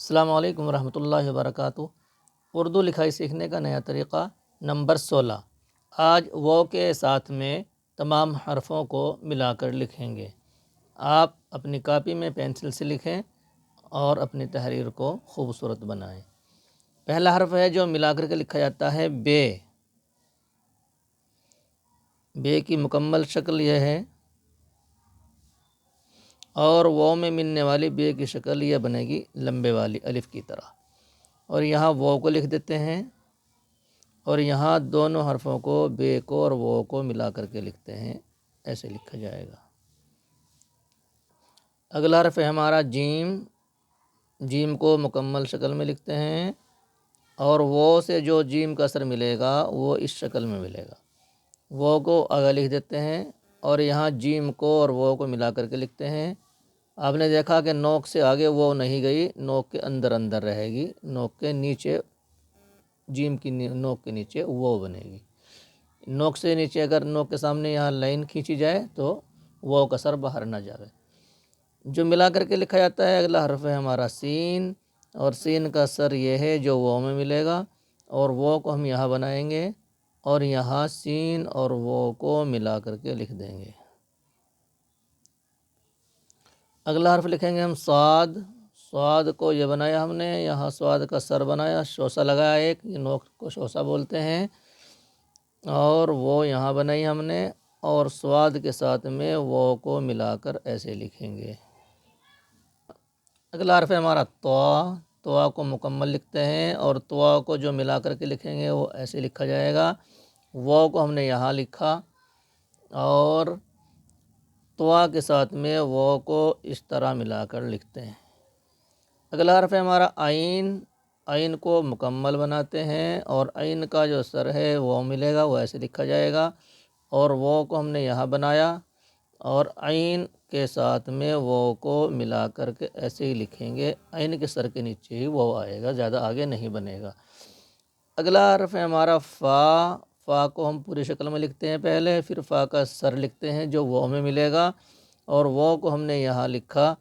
السلام علیکم ورحمۃ اللہ وبرکاتہ۔ اردو لکھائی سیکھنے کا نیا طریقہ نمبر 16۔ آج وہ کے ساتھ میں تمام حرفوں کو ملا کر لکھیں گے۔ آپ اپنی کاپی میں پینسل سے لکھیں اور اپنی تحریر کو خوبصورت بنائیں۔ پہلا حرف ہے جو ملا کر کے لکھا جاتا ہے بے۔ بے کی مکمل شکل یہ ہے، اور وہ میں ملنے والی بے کی شکل یہ بنے گی لمبے والی الف کی طرح، اور یہاں وہ کو لکھ دیتے ہیں، اور یہاں دونوں حرفوں کو بے کو اور وہ کو ملا کر کے لکھتے ہیں، ایسے لکھا جائے گا۔ اگلا حرف ہے ہمارا جیم۔ جیم کو مکمل شکل میں لکھتے ہیں، اور وہ سے جو جیم کا اثر ملے گا وہ اس شکل میں ملے گا۔ وہ کو آگے لکھ دیتے ہیں، اور یہاں جیم کو اور وہ کو ملا کر کے لکھتے ہیں۔ آپ نے دیکھا کہ نوک سے آگے وہ نہیں گئی، نوک کے اندر اندر رہے گی، نوک کے نیچے جیم کی نوک کے نیچے وہ بنے گی۔ نوک سے نیچے اگر نوک کے سامنے یہاں لائن کھینچی جائے تو وہ کا سر باہر نہ جائے۔ جو ملا کر کے لکھا جاتا ہے اگلا حرف ہے ہمارا سین، اور سین کا سر یہ ہے جو وہ میں ملے گا، اور وہ کو ہم یہاں بنائیں گے، اور یہاں سین اور وہ کو ملا کر کے لکھ دیں گے۔ اگلا حرف لکھیں گے ہم صاد۔ صاد کو یہ بنایا ہم نے، یہاں صاد کا سر بنایا، شوسہ لگایا ایک، یہ نوک کو شوسہ بولتے ہیں، اور وہ یہاں بنائی ہم نے، اور صاد کے ساتھ میں وہ کو ملا کر ایسے لکھیں گے۔ اگلا حرف ہے ہمارا طا۔ طا کو مکمل لکھتے ہیں، اور طا کو جو ملا کر کے لکھیں گے وہ ایسے لکھا جائے گا۔ وہ کو ہم نے یہاں لکھا، اور طا کے ساتھ میں وہ کو اس طرح ملا کر لکھتے ہیں۔ اگلا حرف ہے ہمارا عین۔ عین کو مکمل بناتے ہیں، اور عین کا جو سر ہے وہ ملے گا، وہ ایسے لکھا جائے گا، اور وہ کو ہم نے یہاں بنایا، اور عین کے ساتھ میں وہ کو ملا کر کے ایسے ہی لکھیں گے۔ عین کے سر کے نیچے ہی وہ آئے گا، زیادہ آگے نہیں بنے گا۔ اگلا حرف ہے ہمارا فا۔ فا کو ہم پوری شکل میں لکھتے ہیں پہلے، پھر فا کا سر لکھتے ہیں جو وہ میں ملے گا، اور وہ کو ہم نے یہاں لکھا،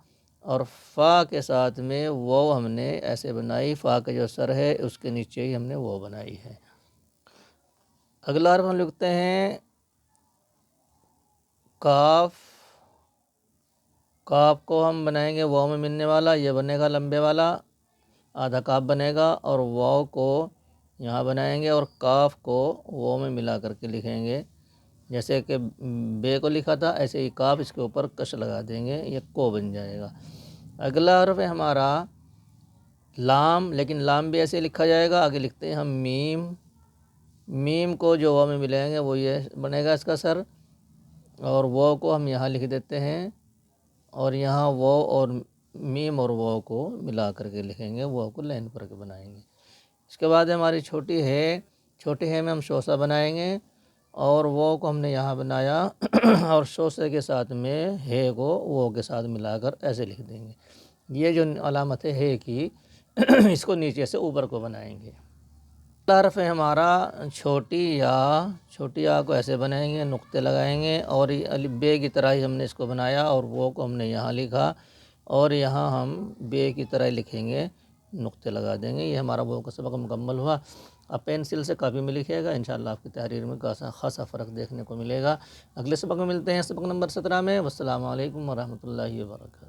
اور فا کے ساتھ میں وہ ہم نے ایسے بنائی، فا کا جو سر ہے اس کے نیچے ہی ہم نے وہ بنائی ہے۔ اگلا حرف ہم لکھتے ہیں کاف۔ کاف کو ہم بنائیں گے وہ میں ملنے والا، یہ بنے گا لمبے والا، آدھا کاف بنے گا، اور واو کو یہاں بنائیں گے، اور کاف کو وہ میں ملا کر کے لکھیں گے۔ جیسے کہ بے کو لکھا تھا ایسے ہی کاف اس کے اوپر کش لگا دیں گے، یہ کو بن جائے گا۔ اگلا حرف ہے ہمارا لام، لیکن لام بھی ایسے لکھا جائے گا، آگے لکھتے ہیں ہم میم۔ میم کو جو وہ میں ملیں گے وہ یہ بنے گا اس کا سر، اور وہ کو ہم یہاں لکھ دیتے ہیں، اور یہاں وہ اور میم اور وہ کو ملا کر کے لکھیں گے، وہ کو لائن پر کے بنائیں گے۔ اس کے بعد ہماری چھوٹی ہے۔ چھوٹی ہے میں ہم شوسہ بنائیں گے، اور وہ کو ہم نے یہاں بنایا، اور شوسے کے ساتھ میں ہے کو وہ کے ساتھ ملا کر ایسے لکھ دیں گے۔ یہ جو علامت ہے کی اس کو نیچے سے اوپر کو بنائیں گے۔ اگلا حرف ہے ہمارا چھوٹی یا۔ چھوٹی یا کو ایسے بنائیں گے، نقطے لگائیں گے، اور بے کی طرح ہی ہم نے اس کو بنایا، اور وہ کو ہم نے یہاں لکھا، اور یہاں ہم بے کی طرح لکھیں گے، نقطے لگا دیں گے۔ یہ ہمارا وہ کا سبق مکمل ہوا۔ اب پینسل سے کاپی میں لکھیے گا، انشاءاللہ آپ کی تحریر میں خاصا فرق دیکھنے کو ملے گا۔ اگلے سبق میں ملتے ہیں، سبق نمبر 17 میں۔ والسلام علیکم ورحمۃ اللہ وبرکاتہ۔